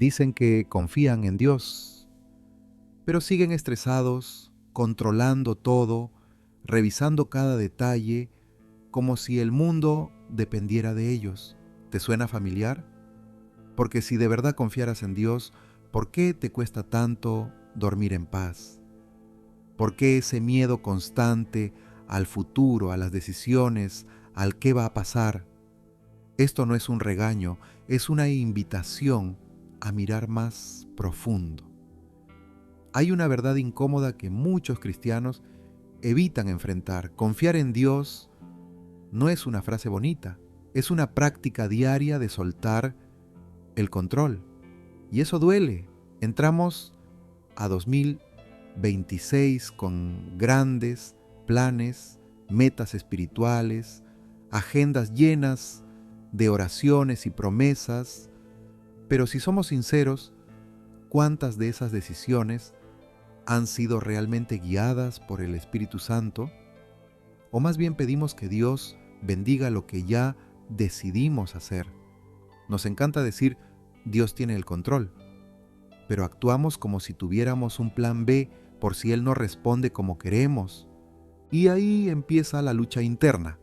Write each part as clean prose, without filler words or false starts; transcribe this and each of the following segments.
Dicen que confían en Dios, pero siguen estresados, controlando todo, revisando cada detalle, como si el mundo dependiera de ellos. ¿Te suena familiar? Porque si de verdad confiaras en Dios, ¿por qué te cuesta tanto dormir en paz? ¿Por qué ese miedo constante al futuro, a las decisiones, al qué va a pasar? Esto no es un regaño, es una invitación a mirar más profundo. Hay una verdad incómoda que muchos cristianos evitan enfrentar. Confiar en Dios no es una frase bonita, es una práctica diaria de soltar el control. Y eso duele. Entramos a 2026 con grandes planes, metas espirituales, agendas llenas de oraciones y promesas, pero si somos sinceros, ¿cuántas de esas decisiones han sido realmente guiadas por el Espíritu Santo? O más bien pedimos que Dios bendiga lo que ya decidimos hacer. Nos encanta decir, Dios tiene el control, pero actuamos como si tuviéramos un plan B por si Él no responde como queremos. Y ahí empieza la lucha interna,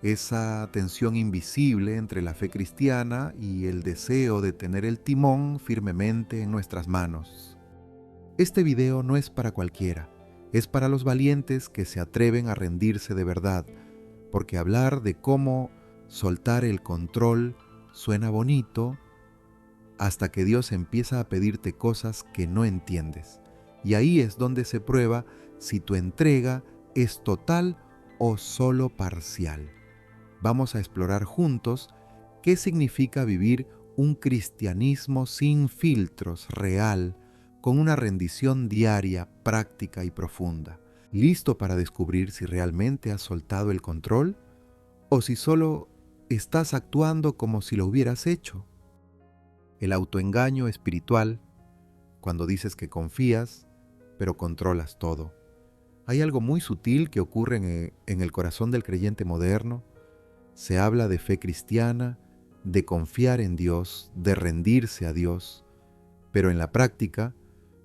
esa tensión invisible entre la fe cristiana y el deseo de tener el timón firmemente en nuestras manos. Este video no es para cualquiera, es para los valientes que se atreven a rendirse de verdad, porque hablar de cómo soltar el control suena bonito hasta que Dios empieza a pedirte cosas que no entiendes. Y ahí es donde se prueba si tu entrega es total o solo parcial. Vamos a explorar juntos qué significa vivir un cristianismo sin filtros, real, con una rendición diaria, práctica y profunda. ¿Listo para descubrir si realmente has soltado el control o si solo estás actuando como si lo hubieras hecho? El autoengaño espiritual, cuando dices que confías, pero controlas todo. Hay algo muy sutil que ocurre en el corazón del creyente moderno. Se habla de fe cristiana, de confiar en Dios, de rendirse a Dios, pero en la práctica,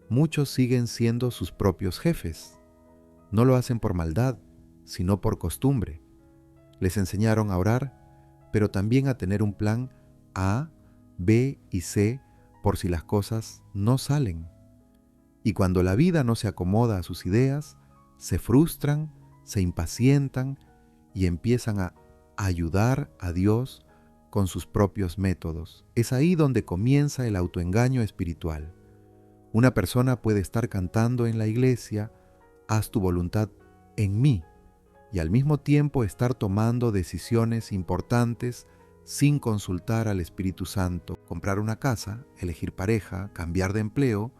muchos siguen siendo sus propios jefes. No lo hacen por maldad, sino por costumbre. Les enseñaron a orar, pero también a tener un plan A, B y C por si las cosas no salen. Y cuando la vida no se acomoda a sus ideas, se frustran, se impacientan y empiezan a ayudar a Dios con sus propios métodos. Es ahí donde comienza el autoengaño espiritual. Una persona puede estar cantando en la iglesia, haz tu voluntad en mí, y al mismo tiempo estar tomando decisiones importantes sin consultar al Espíritu Santo, comprar una casa, elegir pareja, cambiar de empleo,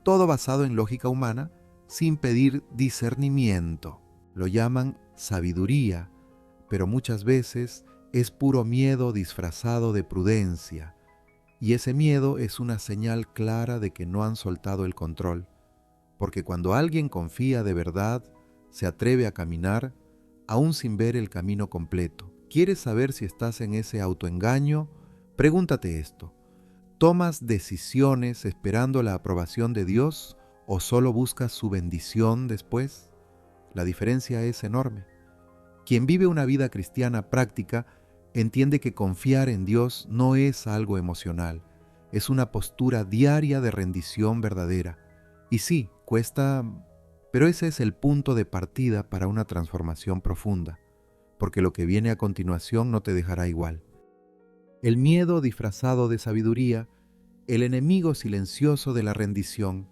todo basado en lógica humana, sin pedir discernimiento. Lo llaman sabiduría, pero muchas veces es puro miedo disfrazado de prudencia, y ese miedo es una señal clara de que no han soltado el control, porque cuando alguien confía de verdad, se atreve a caminar, aún sin ver el camino completo. ¿Quieres saber si estás en ese autoengaño? Pregúntate esto. ¿Tomas decisiones esperando la aprobación de Dios o solo buscas su bendición después? La diferencia es enorme. Quien vive una vida cristiana práctica entiende que confiar en Dios no es algo emocional, es una postura diaria de rendición verdadera. Y sí, cuesta, pero ese es el punto de partida para una transformación profunda, porque lo que viene a continuación no te dejará igual. El miedo disfrazado de sabiduría, el enemigo silencioso de la rendición.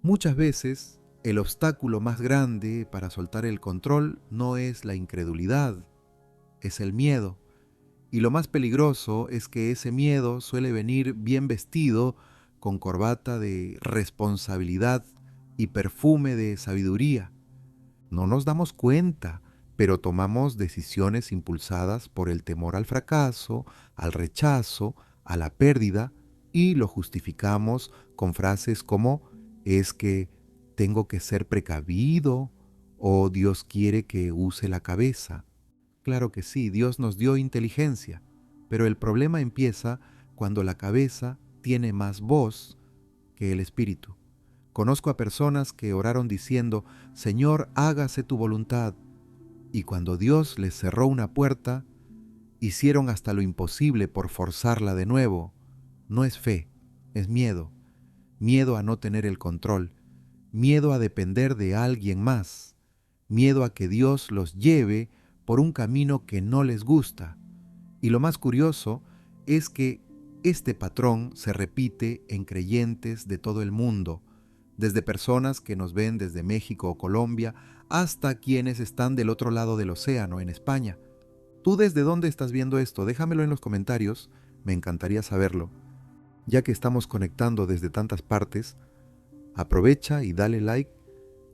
Muchas veces, el obstáculo más grande para soltar el control no es la incredulidad, es el miedo. Y lo más peligroso es que ese miedo suele venir bien vestido, con corbata de responsabilidad y perfume de sabiduría. No nos damos cuenta, pero tomamos decisiones impulsadas por el temor al fracaso, al rechazo, a la pérdida, y lo justificamos con frases como es que tengo que ser precavido o Dios quiere que use la cabeza. Claro que sí, Dios nos dio inteligencia, pero el problema empieza cuando la cabeza tiene más voz que el espíritu. Conozco a personas que oraron diciendo, Señor, hágase tu voluntad. Y cuando Dios les cerró una puerta, hicieron hasta lo imposible por forzarla de nuevo. No es fe, es miedo. Miedo a no tener el control. Miedo a depender de alguien más. Miedo a que Dios los lleve por un camino que no les gusta. Y lo más curioso es que este patrón se repite en creyentes de todo el mundo, desde personas que nos ven desde México o Colombia hasta quienes están del otro lado del océano, en España. ¿Tú desde dónde estás viendo esto? Déjamelo en los comentarios, me encantaría saberlo. Ya que estamos conectando desde tantas partes, aprovecha y dale like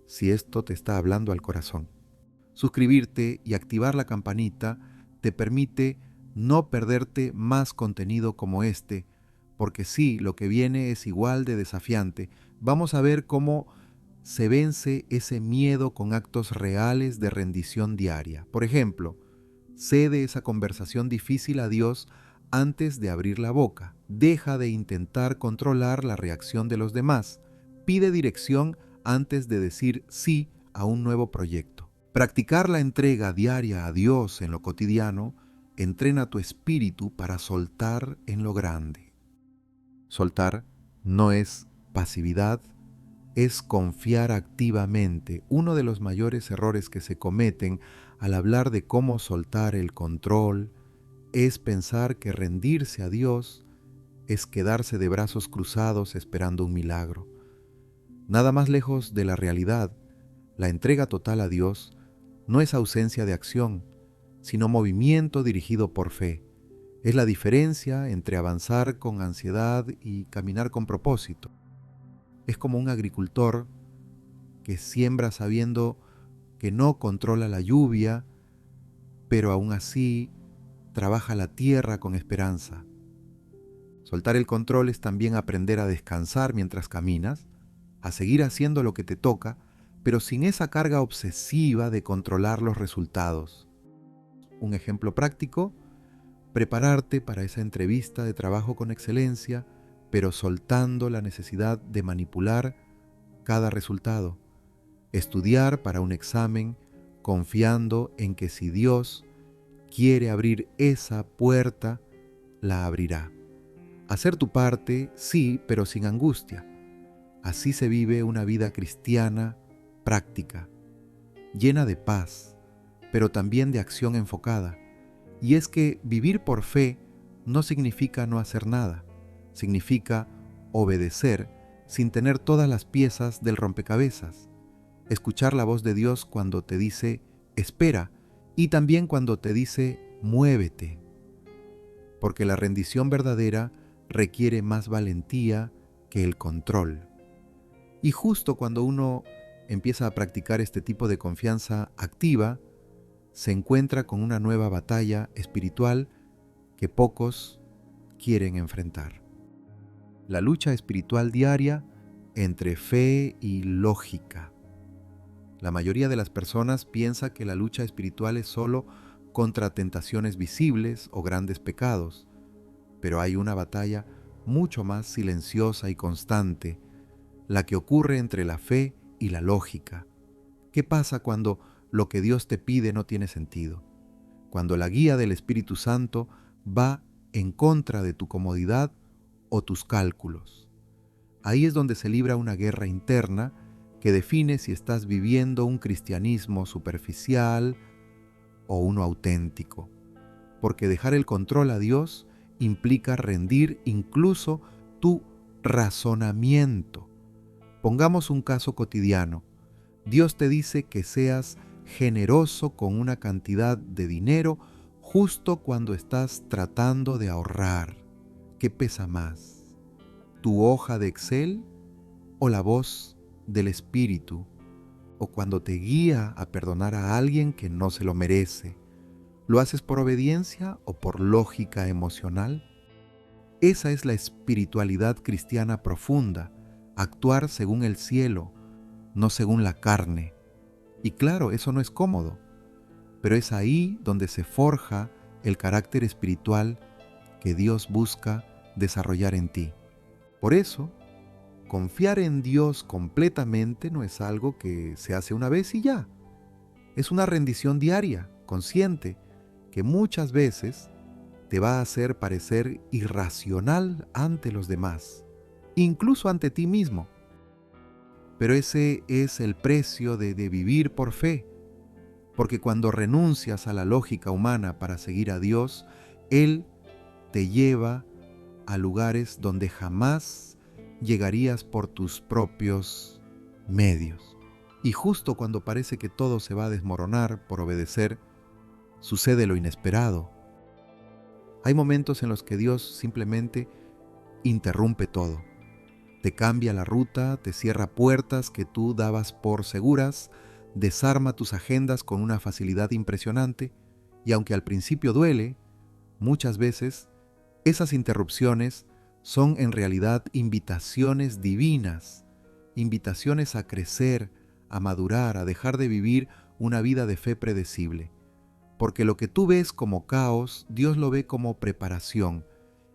si esto te está hablando al corazón. Suscribirte y activar la campanita te permite no perderte más contenido como este, porque sí, lo que viene es igual de desafiante. Vamos a ver cómo se vence ese miedo con actos reales de rendición diaria. Por ejemplo, cede esa conversación difícil a Dios antes de abrir la boca. Deja de intentar controlar la reacción de los demás. Pide dirección antes de decir sí a un nuevo proyecto. Practicar la entrega diaria a Dios en lo cotidiano entrena tu espíritu para soltar en lo grande. Soltar no es pasividad, es confiar activamente. Uno de los mayores errores que se cometen al hablar de cómo soltar el control es pensar que rendirse a Dios es quedarse de brazos cruzados esperando un milagro. Nada más lejos de la realidad. La entrega total a Dios no es ausencia de acción, sino movimiento dirigido por fe. Es la diferencia entre avanzar con ansiedad y caminar con propósito. Es como un agricultor que siembra sabiendo que no controla la lluvia, pero aún así trabaja la tierra con esperanza. Soltar el control es también aprender a descansar mientras caminas, a seguir haciendo lo que te toca, pero sin esa carga obsesiva de controlar los resultados. Un ejemplo práctico: prepararte para esa entrevista de trabajo con excelencia, pero soltando la necesidad de manipular cada resultado. Estudiar para un examen, confiando en que si Dios quiere abrir esa puerta, la abrirá. Hacer tu parte, sí, pero sin angustia. Así se vive una vida cristiana práctica, llena de paz, pero también de acción enfocada. Y es que vivir por fe no significa no hacer nada, significa obedecer sin tener todas las piezas del rompecabezas. Escuchar la voz de Dios cuando te dice espera y también cuando te dice muévete. Porque la rendición verdadera requiere más valentía que el control. Y justo cuando uno empieza a practicar este tipo de confianza activa, se encuentra con una nueva batalla espiritual que pocos quieren enfrentar. La lucha espiritual diaria entre fe y lógica. La mayoría de las personas piensa que la lucha espiritual es solo contra tentaciones visibles o grandes pecados, pero hay una batalla mucho más silenciosa y constante, la que ocurre entre la fe y la lógica. ¿Qué pasa cuando lo que Dios te pide no tiene sentido? Cuando la guía del Espíritu Santo va en contra de tu comodidad o tus cálculos. Ahí es donde se libra una guerra interna que define si estás viviendo un cristianismo superficial o uno auténtico. Porque dejar el control a Dios implica rendir incluso tu razonamiento. Pongamos un caso cotidiano. Dios te dice que seas generoso con una cantidad de dinero justo cuando estás tratando de ahorrar. ¿Qué pesa más? ¿Tu hoja de Excel o la voz del Espíritu? ¿O cuando te guía a perdonar a alguien que no se lo merece? ¿Lo haces por obediencia o por lógica emocional? Esa es la espiritualidad cristiana profunda, actuar según el cielo, no según la carne. Y claro, eso no es cómodo, pero es ahí donde se forja el carácter espiritual que Dios busca desarrollar en ti. Por eso, confiar en Dios completamente no es algo que se hace una vez y ya. Es una rendición diaria, consciente, que muchas veces te va a hacer parecer irracional ante los demás, incluso ante ti mismo. Pero ese es el precio de vivir por fe, porque cuando renuncias a la lógica humana para seguir a Dios, Él te lleva a lugares donde jamás llegarías por tus propios medios. Y justo cuando parece que todo se va a desmoronar por obedecer, sucede lo inesperado. Hay momentos en los que Dios simplemente interrumpe todo. Te cambia la ruta, te cierra puertas que tú dabas por seguras, desarma tus agendas con una facilidad impresionante, y aunque al principio duele, muchas veces esas interrupciones son en realidad invitaciones divinas, invitaciones a crecer, a madurar, a dejar de vivir una vida de fe predecible. Porque lo que tú ves como caos, Dios lo ve como preparación.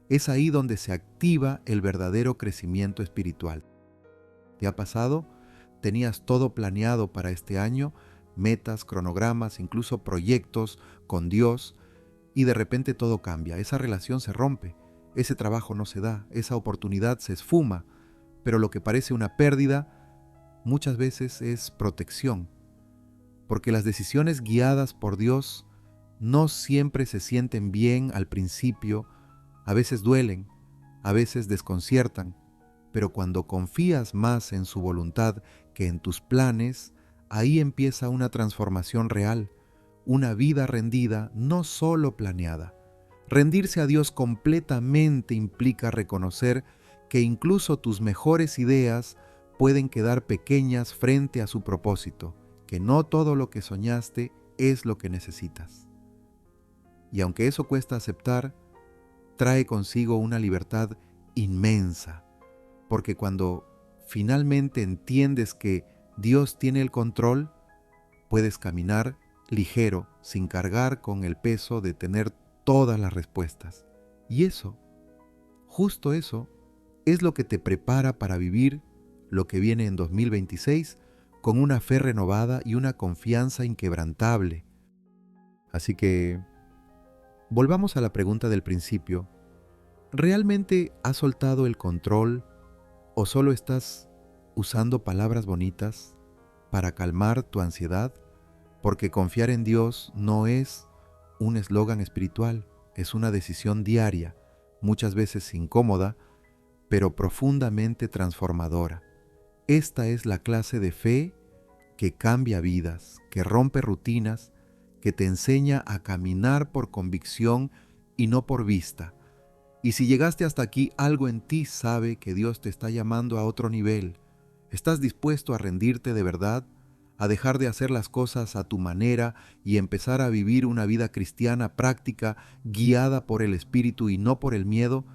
Es ahí donde se activa el verdadero crecimiento espiritual. ¿Te ha pasado? Tenías todo planeado para este año, metas, cronogramas, incluso proyectos con Dios, y de repente todo cambia, esa relación se rompe, ese trabajo no se da, esa oportunidad se esfuma, pero lo que parece una pérdida muchas veces es protección, porque las decisiones guiadas por Dios no siempre se sienten bien al principio, a veces duelen, a veces desconciertan, pero cuando confías más en su voluntad que en tus planes, ahí empieza una transformación real, una vida rendida, no solo planeada. Rendirse a Dios completamente implica reconocer que incluso tus mejores ideas pueden quedar pequeñas frente a su propósito, que no todo lo que soñaste es lo que necesitas. Y aunque eso cuesta aceptar, trae consigo una libertad inmensa, porque cuando finalmente entiendes que Dios tiene el control, puedes caminar ligero, sin cargar con el peso de tener todas las respuestas. Y eso, justo eso, es lo que te prepara para vivir lo que viene en 2026 con una fe renovada y una confianza inquebrantable. Así que, volvamos a la pregunta del principio. ¿Realmente has soltado el control o solo estás usando palabras bonitas para calmar tu ansiedad? Porque confiar en Dios no es un eslogan espiritual, es una decisión diaria, muchas veces incómoda, pero profundamente transformadora. Esta es la clase de fe que cambia vidas, que rompe rutinas, que te enseña a caminar por convicción y no por vista. Y si llegaste hasta aquí, algo en ti sabe que Dios te está llamando a otro nivel. ¿Estás dispuesto a rendirte de verdad? ¿A dejar de hacer las cosas a tu manera y empezar a vivir una vida cristiana práctica, guiada por el Espíritu y no por el miedo?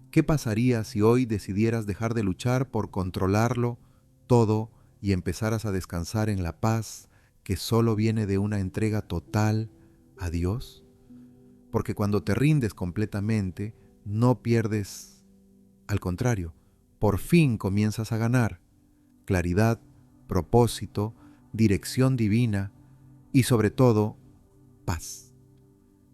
¿Qué pasaría si hoy decidieras dejar de luchar por controlarlo todo y empezaras a descansar en la paz que solo viene de una entrega total a Dios? Porque cuando te rindes completamente, no pierdes, al contrario, por fin comienzas a ganar claridad, propósito, dirección divina y sobre todo, paz.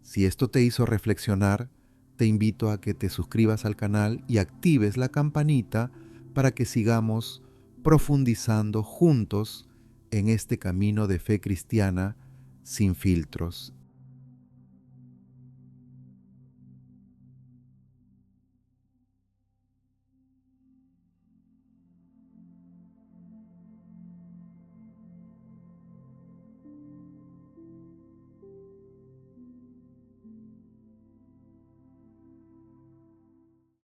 Si esto te hizo reflexionar, te invito a que te suscribas al canal y actives la campanita para que sigamos profundizando juntos en este camino de fe cristiana sin filtros